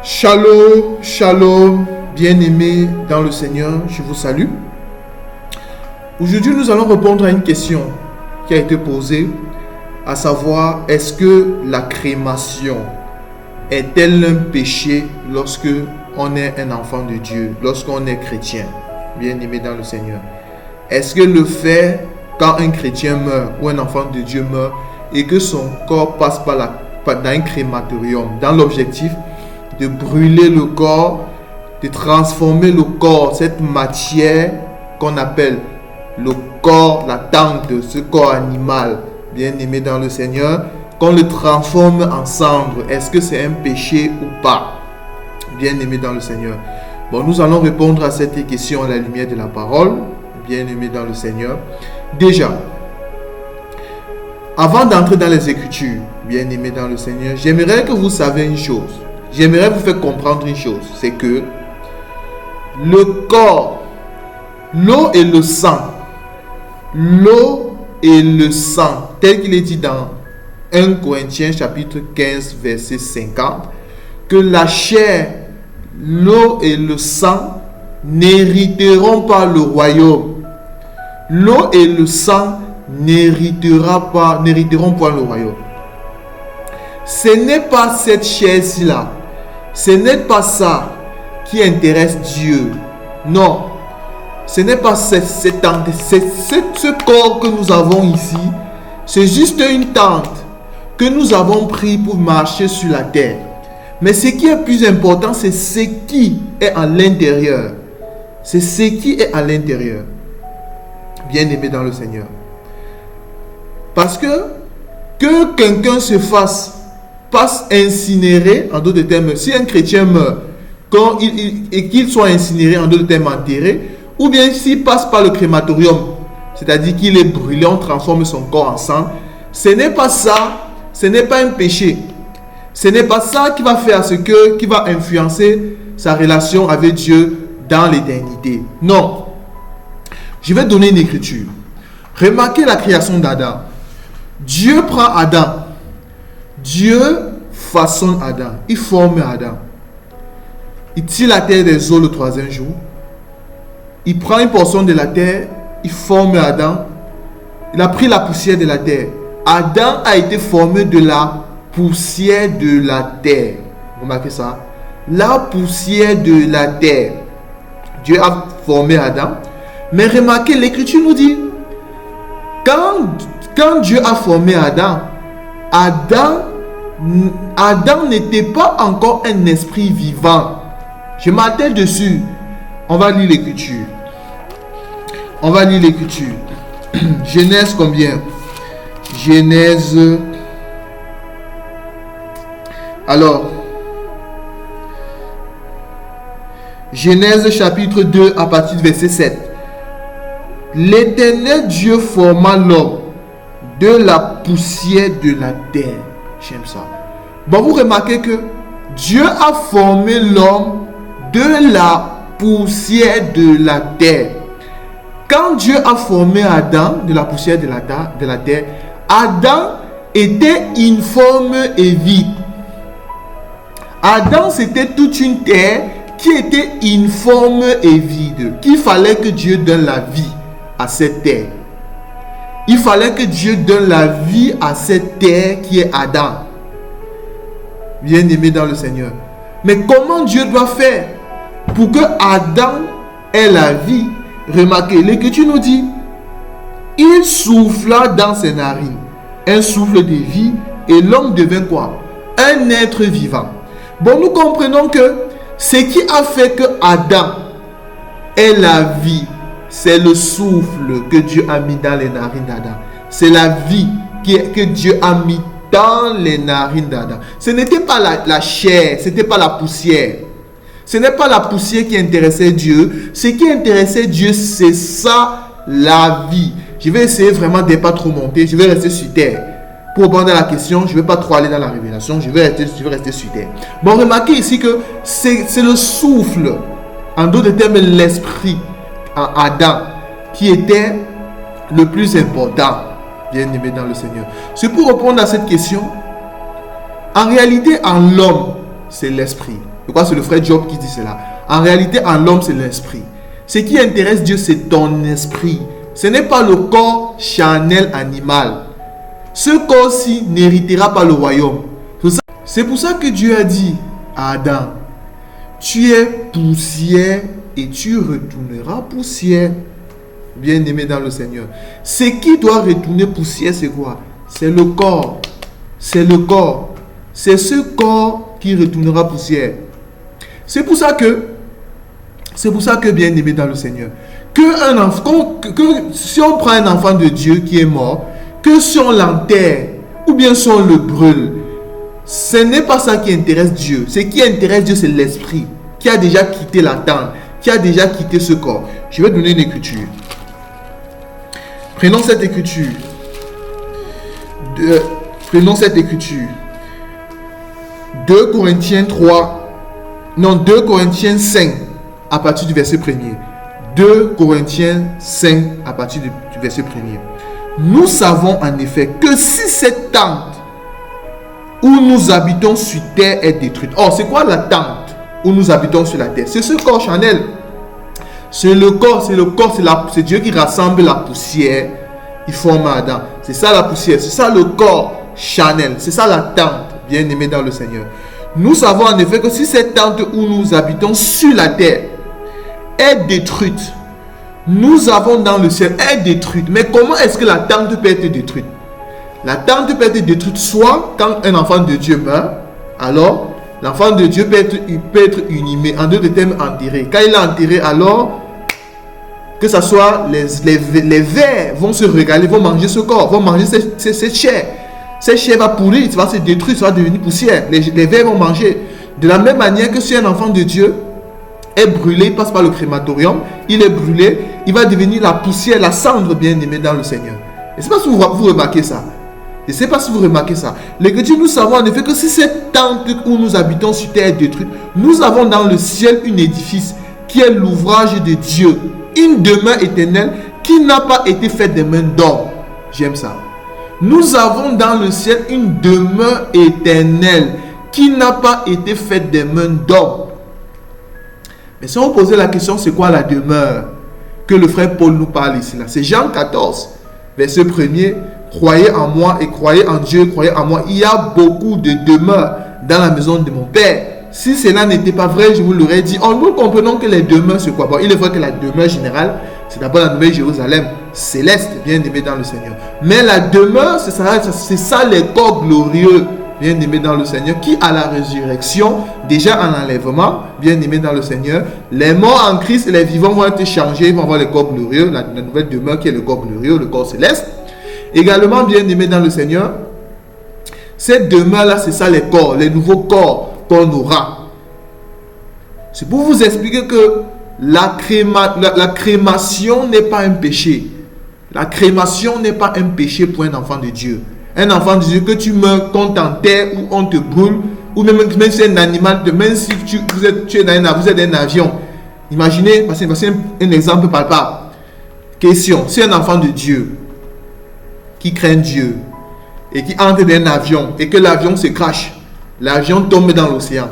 Shalom, shalom, bien-aimés dans le Seigneur, je vous salue. Aujourd'hui, nous allons répondre à une question qui a été posée, à savoir, est-ce que la crémation est-elle un péché lorsque on est un enfant de Dieu, lorsqu'on est chrétien, bien-aimé dans le Seigneur? Est-ce que le fait, quand un chrétien meurt ou un enfant de Dieu meurt et que son corps passe dans un crématorium, dans l'objectif de brûler le corps, de transformer le corps, cette matière qu'on appelle le corps, la tente de ce corps animal, bien-aimé dans le Seigneur, qu'on le transforme en cendre? Est-ce que c'est un péché ou pas, bien-aimé dans le Seigneur? Bon, nous allons répondre à cette question à la lumière de la parole, bien-aimé dans le Seigneur. Déjà, avant d'entrer dans les Écritures, bien-aimé dans le Seigneur, j'aimerais que vous sachiez une chose. J'aimerais vous faire comprendre une chose, c'est que le corps, l'eau et le sang, tel qu'il est dit dans 1 Corinthiens chapitre 15 verset 50, que la chair, l'eau et le sang n'hériteront pas le royaume. L'eau et le sang n'hériteront pas le royaume. Ce n'est pas cette chair-là. Ce n'est pas ça qui intéresse Dieu. Non. Ce n'est pas ce corps que nous avons ici. C'est juste une tente que nous avons pris pour marcher sur la terre. Mais ce qui est plus important, c'est ce qui est à l'intérieur. C'est ce qui est à l'intérieur. Bien-aimé dans le Seigneur. Parce que quelqu'un se passe incinérer, en d'autres termes, si un chrétien meurt et qu'il soit incinéré, en d'autres termes enterré, ou bien s'il passe par le crématorium, c'est-à-dire qu'il est brûlé, on transforme son corps en sang, ce n'est pas ça, ce n'est pas un péché. Ce n'est pas ça qui va faire qui va influencer sa relation avec Dieu dans l'éternité. Non. Je vais donner une écriture. Remarquez la création d'Adam. Dieu prend Adam. Dieu façonne Adam. Il forme Adam. Il tire la terre des eaux le troisième jour. Il prend une portion de la terre. Il forme Adam. Il a pris la poussière de la terre. Adam a été formé de la poussière de la terre. Remarquez ça. La poussière de la terre. Dieu a formé Adam. Mais remarquez, l'Écriture nous dit, quand Dieu a formé Adam, Adam n'était pas encore un esprit vivant. Je m'attelle dessus. On va lire l'Écriture. Genèse combien? Genèse. Alors, Genèse chapitre 2 à partir du verset 7. L'Éternel Dieu forma l'homme de la poussière de la terre. J'aime ça. Bon, vous remarquez que Dieu a formé l'homme de la poussière de la terre. Quand Dieu a formé Adam de la poussière de la terre, Adam était informe et vide. Adam, c'était toute une terre qui était informe et vide. Qu'il fallait que Dieu donne la vie à cette terre. Il fallait que Dieu donne la vie à cette terre qui est Adam. Bien-aimé dans le Seigneur. Mais comment Dieu doit faire pour que Adam ait la vie? Remarquez, l'Écriture nous dit, il souffla dans ses narines un souffle de vie et l'homme devint quoi? Un être vivant. Bon, nous comprenons que ce qui a fait que Adam ait la vie, c'est le souffle que Dieu a mis dans les narines d'Adam. C'est la vie que Dieu a mis dans les narines d'Adam. Ce n'était pas la chair, ce n'était pas la poussière. Ce n'est pas la poussière qui intéressait Dieu. Ce qui intéressait Dieu, c'est ça, la vie. Je vais essayer vraiment de ne pas trop monter. Je vais rester sur terre. Pour répondre à la question, je ne vais pas trop aller dans la révélation. Je vais rester sur terre. Bon, remarquez ici que c'est le souffle, en d'autres termes, l'esprit en Adam, qui était le plus important, bien-aimé dans le Seigneur. C'est pour répondre à cette question. En réalité, en l'homme, c'est l'esprit. Je crois que c'est le frère Job qui dit cela. En réalité, en l'homme, c'est l'esprit. Ce qui intéresse Dieu, c'est ton esprit. Ce n'est pas le corps charnel animal. Ce corps-ci n'héritera pas le royaume. C'est pour ça que Dieu a dit à Adam, tu es poussière et tu retourneras poussière. Bien-aimé dans le Seigneur. Ce qui doit retourner poussière, c'est quoi? C'est le corps. C'est le corps. C'est ce corps qui retournera poussière. C'est pour ça que, bien-aimé dans le Seigneur, si on prend un enfant de Dieu qui est mort, que si on l'enterre, ou bien si on le brûle, ce n'est pas ça qui intéresse Dieu. Ce qui intéresse Dieu, c'est l'esprit, qui a déjà quitté la tente, qui a déjà quitté ce corps. Je vais donner une écriture. Prenons cette écriture. Prenons cette écriture. 2 Corinthiens 5, à partir du verset 1er. 2 Corinthiens 5, à partir du verset 1er. Nous savons en effet que si cette tente où nous habitons sur terre est détruite. Oh, c'est quoi la tente où nous habitons sur la terre? C'est ce corps charnel. C'est le corps, c'est Dieu qui rassemble la poussière. Il forme Adam. C'est ça la poussière, c'est ça le corps charnel, c'est ça la tente, bien-aimé dans le Seigneur. Nous savons en effet que si cette tente où nous habitons sur la terre est détruite, nous avons dans le ciel est détruite. Mais comment est-ce que la tente peut être détruite? La tente peut être détruite soit quand un enfant de Dieu meurt, alors l'enfant de Dieu peut être inhumé, en d'autres termes enterré. Quand il est enterré, alors que ce soit les vers vont se régaler, vont manger ce corps, vont manger cette chair. Cette chair va pourrir, ça va se détruire, ça va devenir poussière. Les vers vont manger. De la même manière que si un enfant de Dieu est brûlé, il passe par le crématorium, il est brûlé, il va devenir la poussière, la cendre bien-aimée dans le Seigneur. Je ne sais pas si vous remarquez ça. Je ne sais pas si vous remarquez ça. L'Écriture, nous savons en effet que si cette tente où nous habitons sur terre est détruite, nous avons dans le ciel un édifice qui est l'ouvrage de Dieu, une demeure éternelle qui n'a pas été faite des mains d'homme. J'aime ça. Nous avons dans le ciel une demeure éternelle qui n'a pas été faite des mains d'homme. Mais si on posait la question, c'est quoi la demeure que le frère Paul nous parle ici là? C'est Jean 14, verset 1er. Croyez en moi et croyez en Dieu, croyez en moi. Il y a beaucoup de demeures dans la maison de mon Père. Si cela n'était pas vrai, je vous l'aurais dit. Nous comprenons que les demeures, c'est quoi? Bon, il est vrai que la demeure générale, c'est d'abord la nouvelle Jérusalem céleste, bien aimé dans le Seigneur. Mais la demeure, c'est ça les corps glorieux, bien aimé dans le Seigneur, qui à la résurrection, déjà en enlèvement, bien aimé dans le Seigneur, les morts en Christ et les vivants vont être changés, ils vont avoir les corps glorieux, la nouvelle demeure qui est le corps glorieux, le corps céleste. Également, bien aimé dans le Seigneur, cette demeure-là, c'est ça les corps, les nouveaux corps qu'on aura. C'est pour vous expliquer que la crémation n'est pas un péché. La crémation n'est pas un péché pour un enfant de Dieu. Un enfant de Dieu, que tu meurs, qu'on t'enterre ou on te brûle, ou même si c'est un animal, même si vous êtes dans un avion. Imaginez, passez un exemple palpable. Question, si un enfant de Dieu qui craint Dieu et qui entre dans un avion et que l'avion se crache, l'avion tombe dans l'océan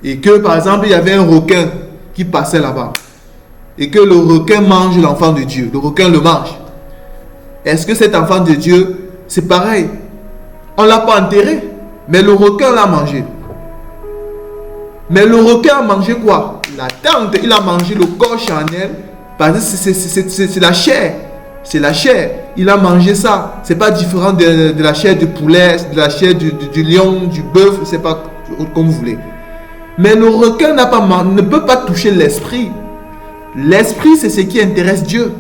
et que par exemple il y avait un requin qui passait là-bas et que le requin mange l'enfant de Dieu, le requin le mange, est-ce que cet enfant de Dieu, c'est pareil, on ne l'a pas enterré mais le requin l'a mangé. Mais le requin a mangé quoi? La tente, il a mangé le corps charnel parce que c'est la chair. C'est la chair. Il a mangé ça. C'est pas différent de la chair du poulet, de la chair du lion, du bœuf, c'est pas comme vous voulez. Mais le requin ne peut pas toucher l'esprit. L'esprit, c'est ce qui intéresse Dieu.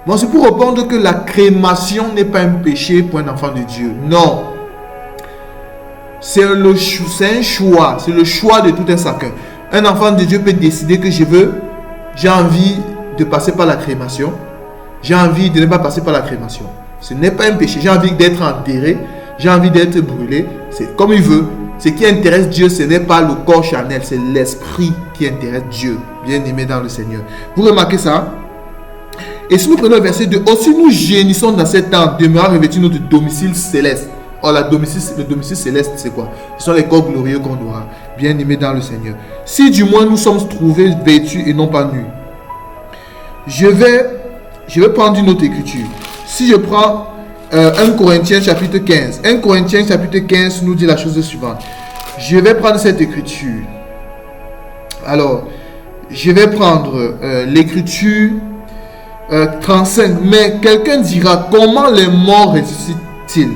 Bon, c'est pour répondre que la crémation n'est pas un péché pour un enfant de Dieu. Non. C'est un choix. C'est le choix de tout un chacun. Un enfant de Dieu peut décider que j'ai envie de passer par la crémation. J'ai envie de ne pas passer par la crémation. Ce n'est pas un péché. J'ai envie d'être enterré. J'ai envie d'être brûlé. C'est comme il veut. Ce qui intéresse Dieu, ce n'est pas le corps charnel. C'est l'esprit qui intéresse Dieu. Bien aimé dans le Seigneur. Vous remarquez ça? Et si nous prenons le verset 2. Aussi nous gémissons dans cette tente, demeurant revêtu notre domicile céleste. Or, le domicile céleste, c'est quoi? Ce sont les corps glorieux qu'on aura. bien-aimés dans le Seigneur. Si du moins nous sommes trouvés vêtus et non pas nus. Je vais prendre une autre écriture. Si je prends 1 Corinthiens chapitre 15. 1 Corinthiens chapitre 15 nous dit la chose suivante. Je vais prendre cette écriture. Alors, je vais prendre l'écriture 35. Mais quelqu'un dira, comment les morts ressuscitent-ils?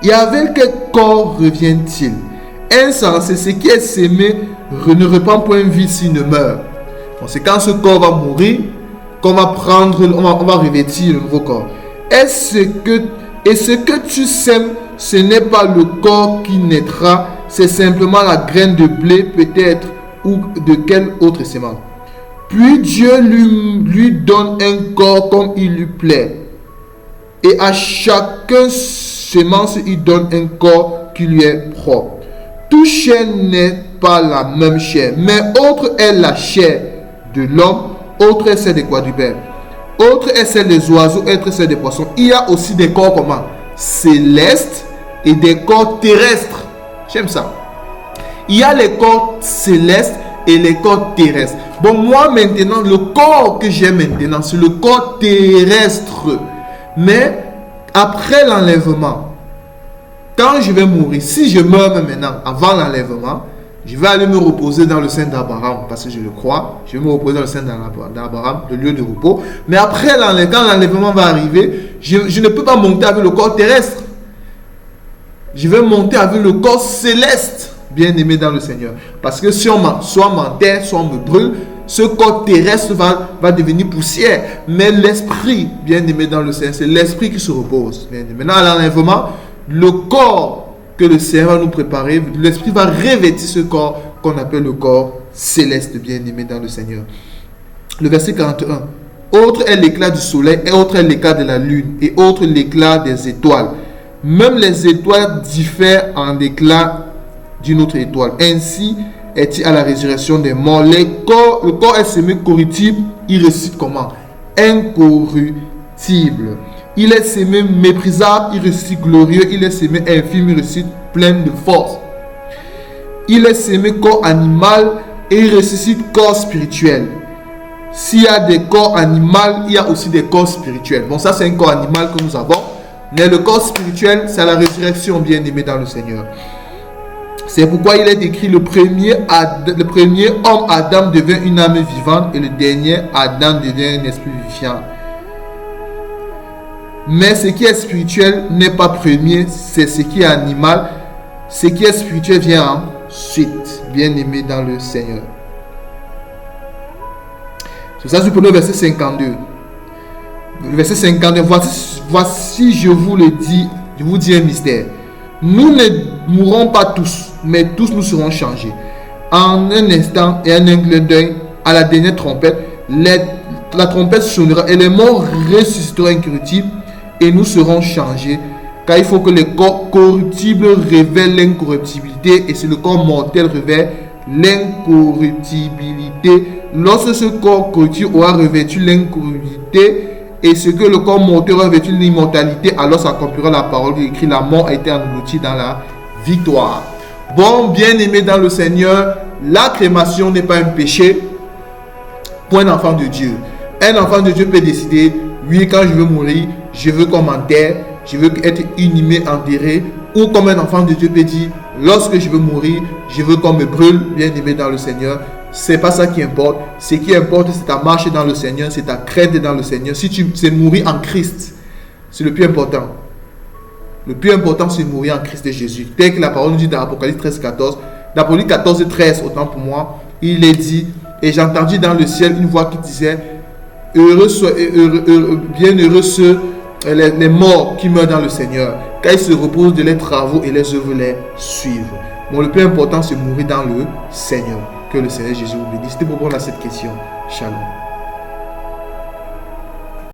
Et avec quel corps reviennent-ils? Insensé, ce qui est sémé ne reprend point vie s'il ne meurt. Bon, c'est quand ce corps va mourir qu'on va prendre, on va revêtir le nouveau corps. Et ce que tu sèmes, ce n'est pas le corps qui naîtra, c'est simplement la graine de blé peut-être ou de quelle autre semence. Puis Dieu lui donne un corps comme il lui plaît. Et à chacun semence, il donne un corps qui lui est propre. Toute chair n'est pas la même chair, mais autre est la chair de l'homme, autre est celle des quadrupèdes, autre est celle des oiseaux, autre est celle des poissons. Il y a aussi des corps comment? Célestes et des corps terrestres. J'aime ça. Il y a les corps célestes et les corps terrestres. Bon, moi maintenant, le corps que j'ai maintenant, c'est le corps terrestre. Mais après l'enlèvement, quand je vais mourir, si je meurs maintenant, avant l'enlèvement, je vais aller me reposer dans le sein d'Abraham, parce que je le crois. Je vais me reposer dans le sein d'Abraham, le lieu de repos. Mais après, quand l'enlèvement va arriver, je ne peux pas monter avec le corps terrestre. Je vais monter avec le corps céleste, bien aimé dans le Seigneur. Parce que si soit m'enterre, soit on me brûle, ce corps terrestre va devenir poussière. Mais l'esprit, bien aimé dans le Seigneur, c'est l'esprit qui se repose. Maintenant, à l'enlèvement, le corps que le Seigneur va nous préparer, l'esprit va revêtir ce corps qu'on appelle le corps céleste, bien aimé dans le Seigneur. Le verset 41. Autre est l'éclat du soleil, et autre est l'éclat de la lune, et autre l'éclat des étoiles. Même les étoiles diffèrent en éclat d'une autre étoile. Ainsi est-il à la résurrection des morts. Le corps est semé corruptible, il ressuscite comment? Incorruptible. Il est semé méprisable, il ressuscite glorieux. Il est semé infime, il ressuscite plein de force. Il est semé corps animal et il ressuscite corps spirituel. S'il y a des corps animaux, il y a aussi des corps spirituels. Bon, ça c'est un corps animal que nous avons. Mais le corps spirituel, c'est la résurrection, bien aimé dans le Seigneur. C'est pourquoi il est écrit, le premier homme Adam devient une âme vivante et le dernier Adam devient un esprit vivifiant. Mais ce qui est spirituel n'est pas premier, c'est ce qui est animal. Ce qui est spirituel vient ensuite, bien aimé dans le Seigneur. C'est ça, pour le verset 52. Le verset 52, voici je vous le dis, je vous dis un mystère. Nous ne mourrons pas tous, mais tous nous serons changés. En un instant et en un clin d'œil, à la dernière trompette, la trompette sonnera et les morts ressusciteront incorruptibles et nous serons changés. Car il faut que le corps corruptible révèle l'incorruptibilité et c'est le corps mortel révèle l'incorruptibilité. Lorsque ce corps corruptible aura revêtu l'incorruptibilité et ce que le corps mortel aura revêtu l'immortalité, alors s'accomplira la parole qui écrit: la mort a été engloutie dans la victoire. Bon, bien aimé dans le Seigneur, la crémation n'est pas un péché pour un enfant de Dieu. Un enfant de Dieu peut décider: oui, quand je veux mourir, je veux qu'on m'enterre, je veux être inhumé, enterré. Ou comme un enfant de Dieu peut dire: lorsque je veux mourir, je veux qu'on me brûle, bien aimé dans le Seigneur. C'est pas ça qui importe. Ce qui importe, c'est ta marche dans le Seigneur, c'est ta crainte dans le Seigneur. Si tu sais mourir en Christ, c'est le plus important. Le plus important, c'est mourir en Christ et Jésus. Tel que la parole nous dit dans Apocalypse 13, 14. Dans Apocalypse 14, 13, autant pour moi, il est dit: et j'ai entendu dans le ciel une voix qui disait: bienheureux ceux, les morts qui meurent dans le Seigneur, car ils se reposent de leurs travaux et les œuvres les suivent. Bon, le plus important, c'est mourir dans le Seigneur. Que le Seigneur Jésus vous bénisse. C'était pour répondre à cette question. Shalom.